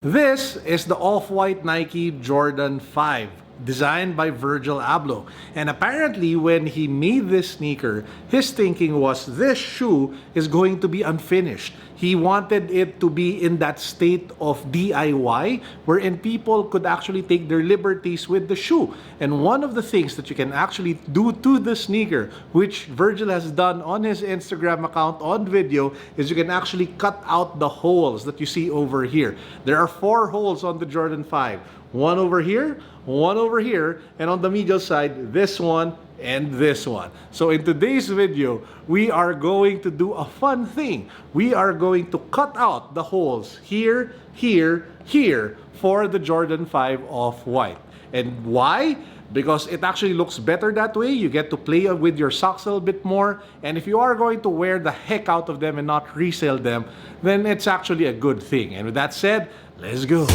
This is the off-white Nike Jordan 5, designed by Virgil Abloh. And apparently, when he made this sneaker, his thinking was this shoe is going to be unfinished. He wanted it to be in that state of DIY, wherein people could actually take their liberties with the shoe. And one of the things that you can actually do to the sneaker, which Virgil has done on his Instagram account on video, is you can actually cut out the holes that you see over here. There are 4 holes on the Jordan 5. One over here, and on the medial side, this one and this one. So in today's video, we are going to do a fun thing. We are going to cut out the holes here, here, here for the Jordan 5 Off-White. And why? Because it actually looks better that way. You get to play with your socks a little bit more. And if you are going to wear the heck out of them and not resell them, then it's actually a good thing. And with that said, let's go.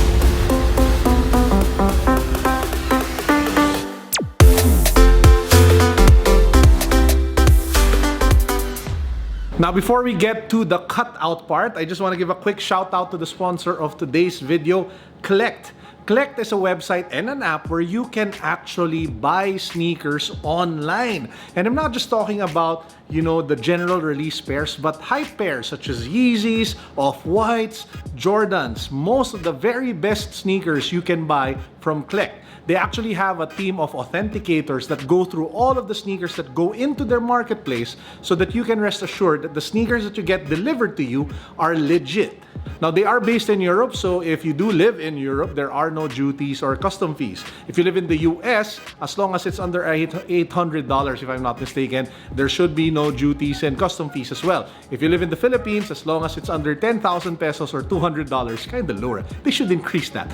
Now, before we get to the cutout part, I just want to give a quick shout out to the sponsor of today's video, KLEKT. KLEKT is a website and an app where you can actually buy sneakers online. And I'm not just talking about, the general release pairs, but hype pairs such as Yeezys, Off-Whites, Jordans. Most of the very best sneakers you can buy from KLEKT. They actually have a team of authenticators that go through all of the sneakers that go into their marketplace so that you can rest assured that the sneakers that you get delivered to you are legit. Now, they are based in Europe, so if you do live in Europe, there are no duties or custom fees. If you live in the US, as long as it's under $800, if I'm not mistaken, there should be no duties and custom fees as well. If you live in the Philippines, as long as it's under 10,000 pesos or $200, kind of lower. They should increase that.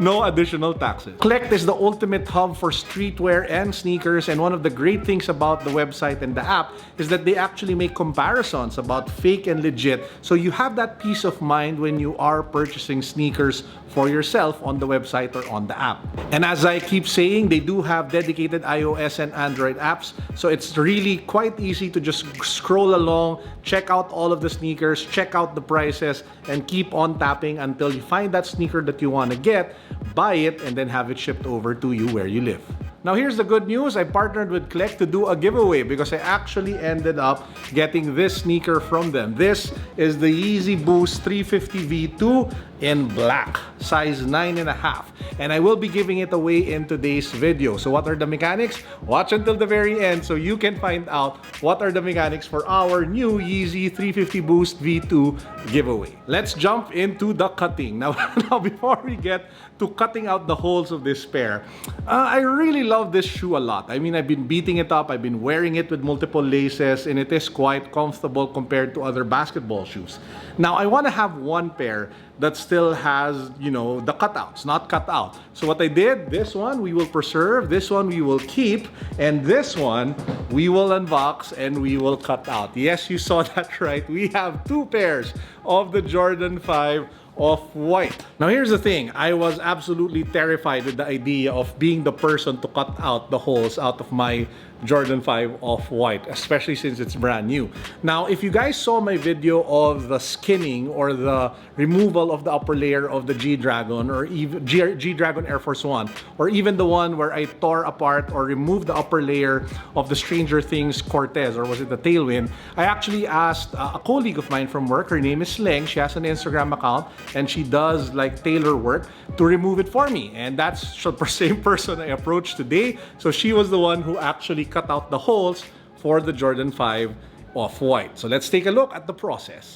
No additional taxes. KLEKT is the ultimate hub for streetwear and sneakers, and one of the great things about the website and the app is that they actually make comparisons about fake and legit, so you have that peace of mind when you are purchasing sneakers for yourself on the website or on the app. And as I keep saying, they do have dedicated iOS and Android apps, so it's really quite easy to just scroll along, check out all of the sneakers, check out the prices, and keep on tapping until you find that sneaker that you want to get, buy it, and then have it shipped over to you where you live. Now, here's the good news. I partnered with KLEKT to do a giveaway because I actually ended up getting this sneaker from them. This is the Yeezy Boost 350 V2 in black, size 9.5. And I will be giving it away in today's video. So what are the mechanics? Watch until the very end so you can find out what are the mechanics for our new Yeezy 350 Boost V2 giveaway. Let's jump into the cutting. Now before we get to cutting out the holes of this pair, I really love this shoe a lot. I mean, I've been beating it up, I've been wearing it with multiple laces, and it is quite comfortable compared to other basketball shoes. Now, I want to have one pair that still has, the cutouts, not cut out. So what I did, this one we will preserve, this one we will keep, and this one we will unbox and we will cut out. Yes, you saw that right. We have 2 pairs of the Jordan 5 Off-White. Now, here's the thing. I was absolutely terrified with the idea of being the person to cut out the holes out of my Jordan 5 Off-White, especially since it's brand new. Now, if you guys saw my video of the skinning or the removal of the upper layer of the G-Dragon or even G-Dragon Air Force 1, or even the one where I tore apart or removed the upper layer of the Stranger Things Cortez, or was it the Tailwind, I actually asked a colleague of mine from work, her name is Leng, she has an Instagram account, and she does like tailor work, to remove it for me. And that's the same person I approached today. So she was the one who actually cut out the holes for the Jordan 5 Off-White. So let's take a look at the process.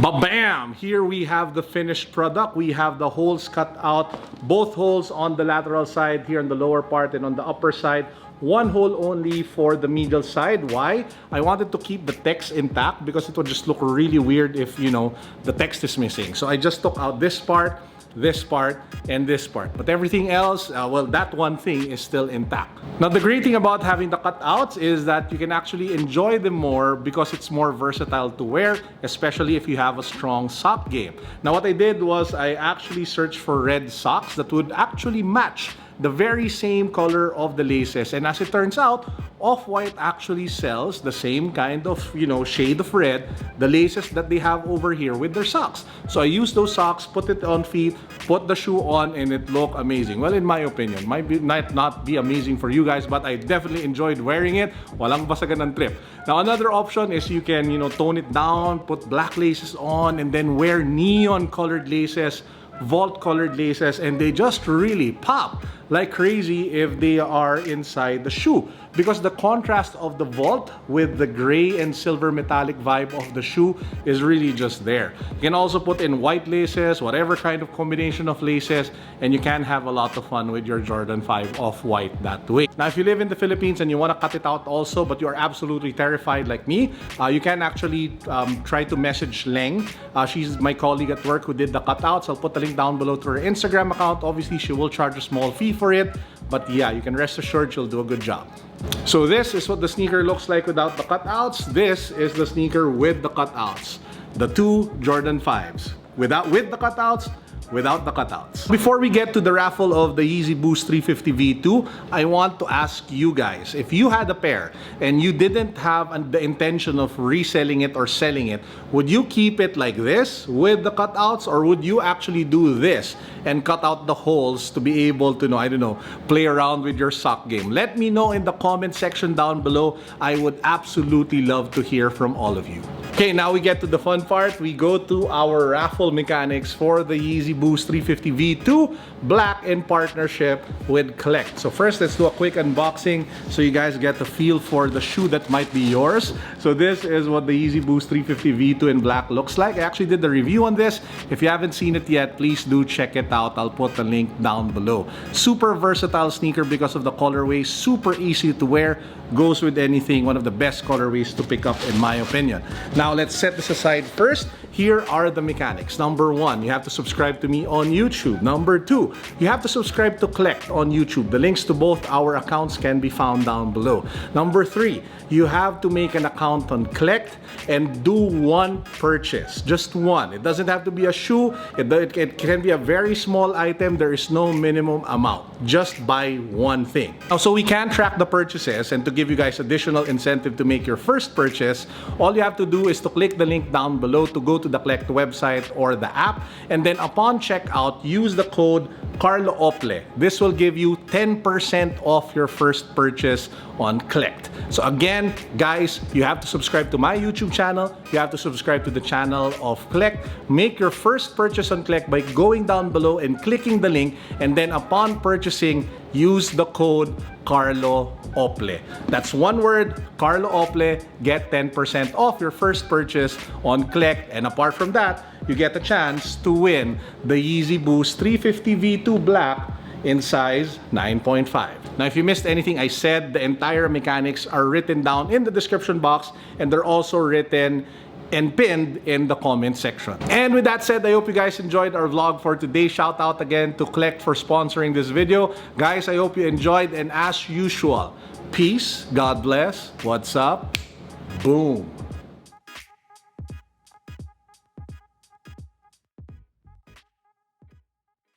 Ba-bam! Here we have the finished product. We have the holes cut out, both holes on the lateral side here on the lower part and on the upper side. One hole only for the medial side. Why? I wanted to keep the text intact because it would just look really weird if, you know, the text is missing. So I just took out this part, and this part. But everything else, well, that one thing is still intact. Now, the great thing about having the cutouts is that you can actually enjoy them more because it's more versatile to wear, especially if you have a strong sock game. Now, what I did was I actually searched for red socks that would actually match the very same color of the laces. And as it turns out, Off-White actually sells the same kind of, you know, shade of red, the laces that they have over here with their socks. So I used those socks, put it on feet, put the shoe on, and it looked amazing. Well, in my opinion, might not be amazing for you guys, but I definitely enjoyed wearing it. Walang basagan ng trip. Now, another option is you can, you know, tone it down, put black laces on, and then wear neon colored laces, vault colored laces, and they just really pop like crazy if they are inside the shoe, because the contrast of the vault with the gray and silver metallic vibe of the shoe is really just there. You can also put in white laces, whatever kind of combination of laces, and you can have a lot of fun with your Jordan 5 Off-White that way. Now, if you live in the Philippines and you want to cut it out also, but you're absolutely terrified like me, you can actually try to message Leng. She's my colleague at work who did the cutouts. I'll put the link down below to her Instagram account. Obviously, she will charge a small fee for it, but yeah, you can rest assured she'll do a good job. So this is what the sneaker looks like without the cutouts. This is the sneaker with the cutouts. The two Jordan 5s. With the cutouts, without the cutouts. Before we get to the raffle of the Yeezy Boost 350 V2, I want to ask you guys, if you had a pair and you didn't have the intention of reselling it or selling it, would you keep it like this with the cutouts, or would you actually do this and cut out the holes to be able to, I don't know, play around with your sock game? Let me know in the comment section down below. I would absolutely love to hear from all of you. Okay, now we get to the fun part. We go to our raffle mechanics for the Yeezy Boost 350 V2 Black in partnership with KLEKT. So first, let's do a quick unboxing so you guys get the feel for the shoe that might be yours. So this is what the Yeezy Boost 350 V2 in black looks like. I actually did the review on this. If you haven't seen it yet, please do check it out. I'll put the link down below. Super versatile sneaker because of the colorway. Super easy to wear. Goes with anything. One of the best colorways to pick up in my opinion. Now let's set this aside first. Here are the mechanics. Number one, you have to subscribe to me on YouTube. Number two, you have to subscribe to KLEKT on YouTube. The links to both our accounts can be found down below. Number three, you have to make an account on KLEKT and do one purchase. Just one. It doesn't have to be a shoe. It can be a very small item. There is no minimum amount. Just buy one thing. Now, so we can track the purchases, and to give you guys additional incentive to make your first purchase, all you have to do is to click the link down below to go to the KLEKT website or the app, and then upon checkout, use the code Carlo Ople. This will give you 10% off your first purchase on KLEKT. So again, guys, you have to subscribe to my YouTube channel. You have to subscribe to the channel of KLEKT. Make your first purchase on KLEKT by going down below and clicking the link, and then upon purchasing, use the code Carlo Ople. That's one word, Carlo Ople. Get 10% off your first purchase on KLEKT. And apart from that, you get a chance to win the Yeezy Boost 350 V2 Black in size 9.5. Now, if you missed anything I said, the entire mechanics are written down in the description box, and they're also written and pinned in the comment section. And with that said, I hope you guys enjoyed our vlog for today. Shout out again to KLEKT for sponsoring this video. Guys, I hope you enjoyed, and as usual, peace, God bless, what's up, boom.